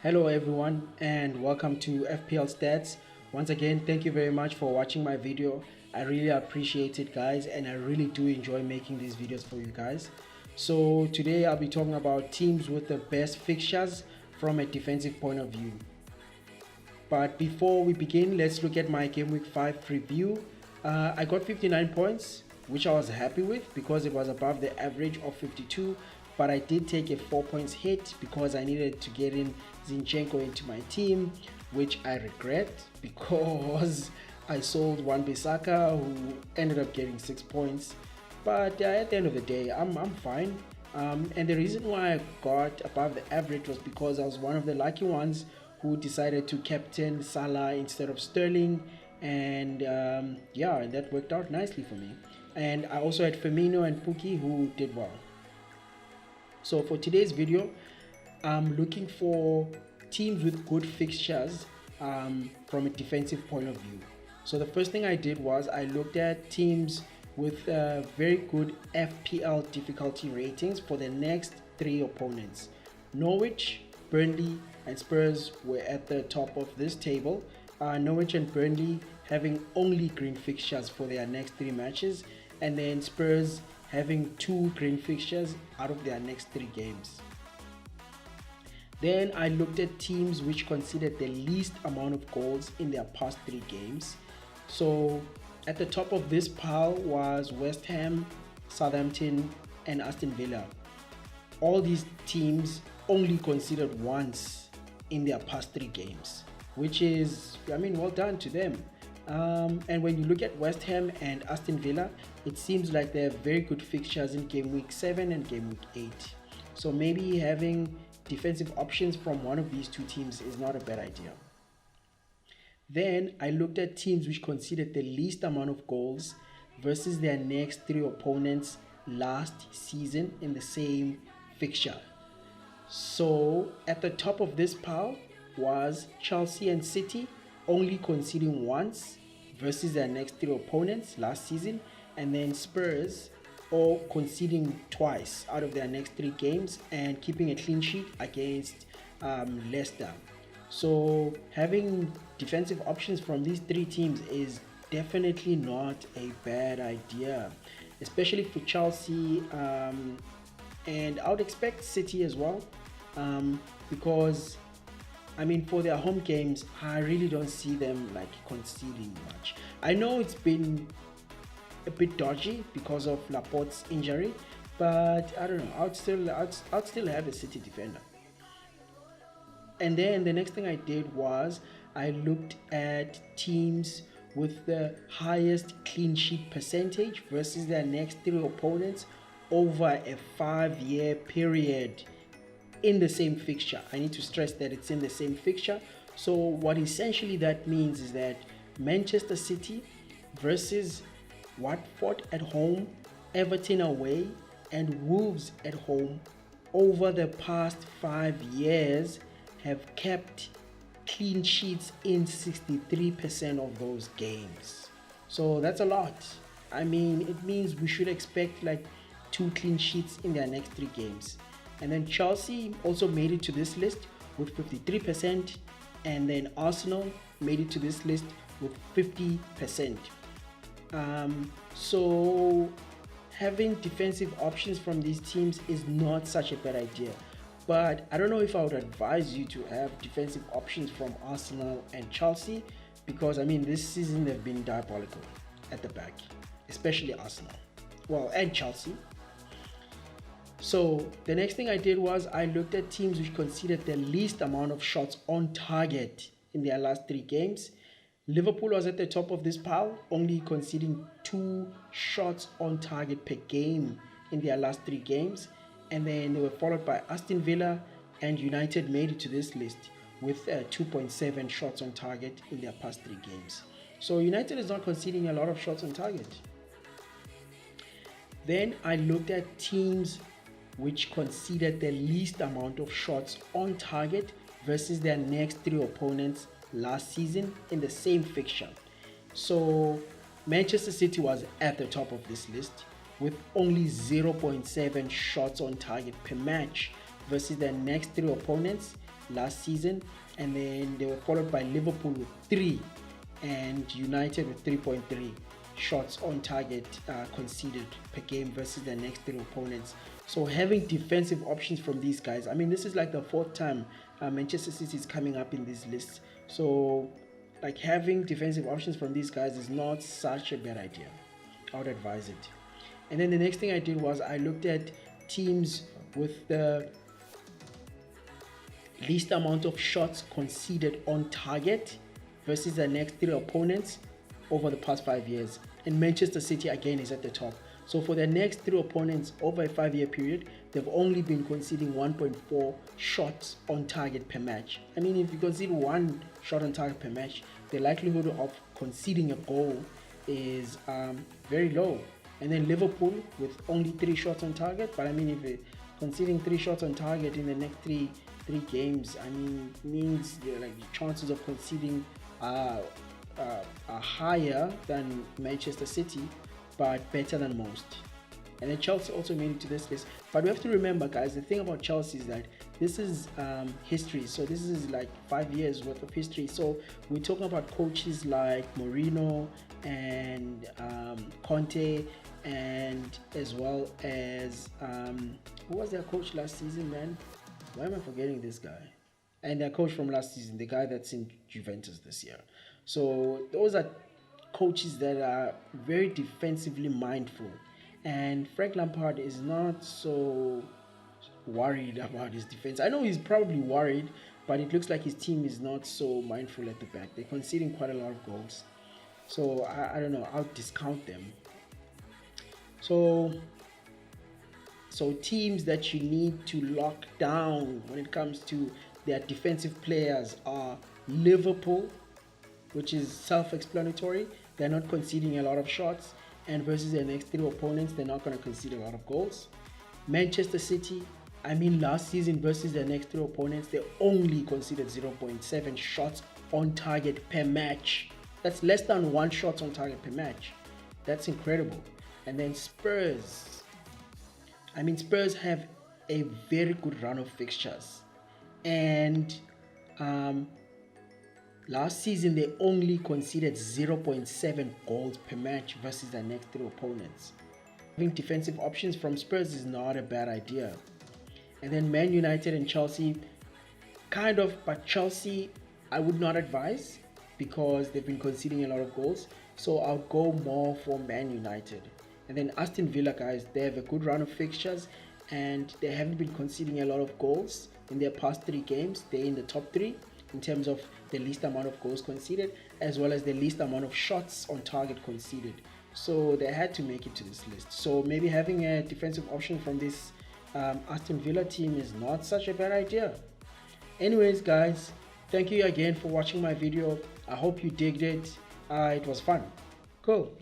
Hello everyone and welcome to FPL Stats. Once again, thank you very much for watching my video. I really appreciate it, guys, and I really do enjoy making these videos for you guys. So today I'll be talking about teams with the best fixtures from a defensive point of view. But before we begin, let's look at my game week 5 review. I got 59 points, which I was happy with because it was above the average of 52. But I did take a 4 points hit because I needed to get in Zinchenko into my team, which I regret because I sold Wan-Bissaka, who ended up getting 6 points. But at the end of the day, I'm fine. And the reason why I got above the average was because I was one of the lucky ones who decided to captain Salah instead of Sterling, and that worked out nicely for me. And I also had Firmino and Pukki who did well. So for today's video, I'm looking for teams with good fixtures from a defensive point of view. So the first thing I did was I looked at teams with very good FPL difficulty ratings for the next 3 opponents. Norwich, Burnley and Spurs were at the top of this table. Norwich and Burnley having only green fixtures for their next 3 matches, and then Spurs having 2 green fixtures out of their next 3 games. Then I looked at teams which conceded the least amount of goals in their past 3 games. So at the top of this pile was West Ham, Southampton and Aston Villa. All these teams only conceded once in their past 3 games, which is, well done to them. And when you look at West Ham and Aston Villa, it seems like they have very good fixtures in game week 7 and game week 8. So maybe having defensive options from one of these 2 teams is not a bad idea. Then I looked at teams which conceded the least amount of goals versus their next 3 opponents last season in the same fixture. So at the top of this pile was Chelsea and City, only conceding once versus their next 3 opponents last season, and then Spurs all conceding twice out of their next 3 games and keeping a clean sheet against Leicester. So having defensive options from these 3 teams is definitely not a bad idea, especially for Chelsea, and I would expect City as well, because for their home games, I really don't see them conceding much. I know it's been a bit dodgy because of Laporte's injury, but I don't know. I'd still have a City defender. And then the next thing I did was I looked at teams with the highest clean sheet percentage versus their next 3 opponents over a 5-year period in the same fixture. I need to stress that it's in the same fixture. So what essentially that means is that Manchester City versus Watford at home, Everton away and Wolves at home over the past 5 years have kept clean sheets in 63% of those games. So that's a lot. It means we should expect 2 clean sheets in their next 3 games. And then Chelsea also made it to this list with 53%, and then Arsenal made it to this list with 50%. So having defensive options from these teams is not such a bad idea. But I don't know if I would advise you to have defensive options from Arsenal and Chelsea, because this season they've been diabolical at the back, especially Arsenal. Well, and Chelsea. So the next thing I did was I looked at teams which conceded the least amount of shots on target in their last 3 games. Liverpool was at the top of this pile, only conceding 2 shots on target per game in their last 3 games. And then they were followed by Aston Villa, and United made it to this list with 2.7 shots on target in their past 3 games. So United is not conceding a lot of shots on target. Then I looked at teams which conceded the least amount of shots on target versus their next 3 opponents last season in the same fixture. So Manchester City was at the top of this list with only 0.7 shots on target per match versus their next 3 opponents, last season, and then they were followed by Liverpool with 3 and United with 3.3 shots on target conceded per game versus their next 3 opponents. So having defensive options from these guys, I mean, this is like the 4th time Manchester City is coming up in this list. So like having defensive options from these guys is not such a bad idea. I would advise it. And then the next thing I did was I looked at teams with the least amount of shots conceded on target versus their next 3 opponents over the past 5 years. And Manchester City again is at the top. So for their next 3 opponents over a 5-year period, they've only been conceding 1.4 shots on target per match. I mean, if you concede 1 shot on target per match, the likelihood of conceding a goal is very low. And then Liverpool with only 3 shots on target. But I mean, if you're conceding 3 shots on target in the next three games, I mean, means like the chances of conceding are higher than Manchester City, but better than most. And then Chelsea also made it to this list. But we have to remember, guys, the thing about Chelsea is that this is history. So this is like 5 years worth of history. So we're talking about coaches like Mourinho and Conte, and as well as who was their coach last season, man? Why am I forgetting this guy? And their coach from last season, the guy that's in Juventus this year. So those are coaches that are very defensively mindful. And Frank Lampard is not so worried about his defense. I know he's probably worried, but it looks like his team is not so mindful at the back. They're conceding quite a lot of goals. So I don't know, I'll discount them. So teams that you need to lock down when it comes to their defensive players are Liverpool, which is self-explanatory. They're not conceding a lot of shots, and versus their next 3 opponents, they're not going to concede a lot of goals. Manchester City, I mean, last season versus their next 3 opponents, they only conceded 0.7 shots on target per match. That's less than 1 shot on target per match. That's incredible. And then Spurs. I mean, Spurs have a very good run of fixtures. And last season, they only conceded 0.7 goals per match versus their next 3 opponents. Having defensive options from Spurs is not a bad idea. And then Man United and Chelsea, kind of, but Chelsea I would not advise because they've been conceding a lot of goals. So I'll go more for Man United. And then Aston Villa, guys, they have a good run of fixtures and they haven't been conceding a lot of goals in their past 3 games. They're in the top 3 in terms of the least amount of goals conceded, as well as the least amount of shots on target conceded. So they had to make it to this list. So maybe having a defensive option from this Aston Villa team is not such a bad idea. Anyways, guys, thank you again for watching my video. I hope you digged it. It was fun. Cool.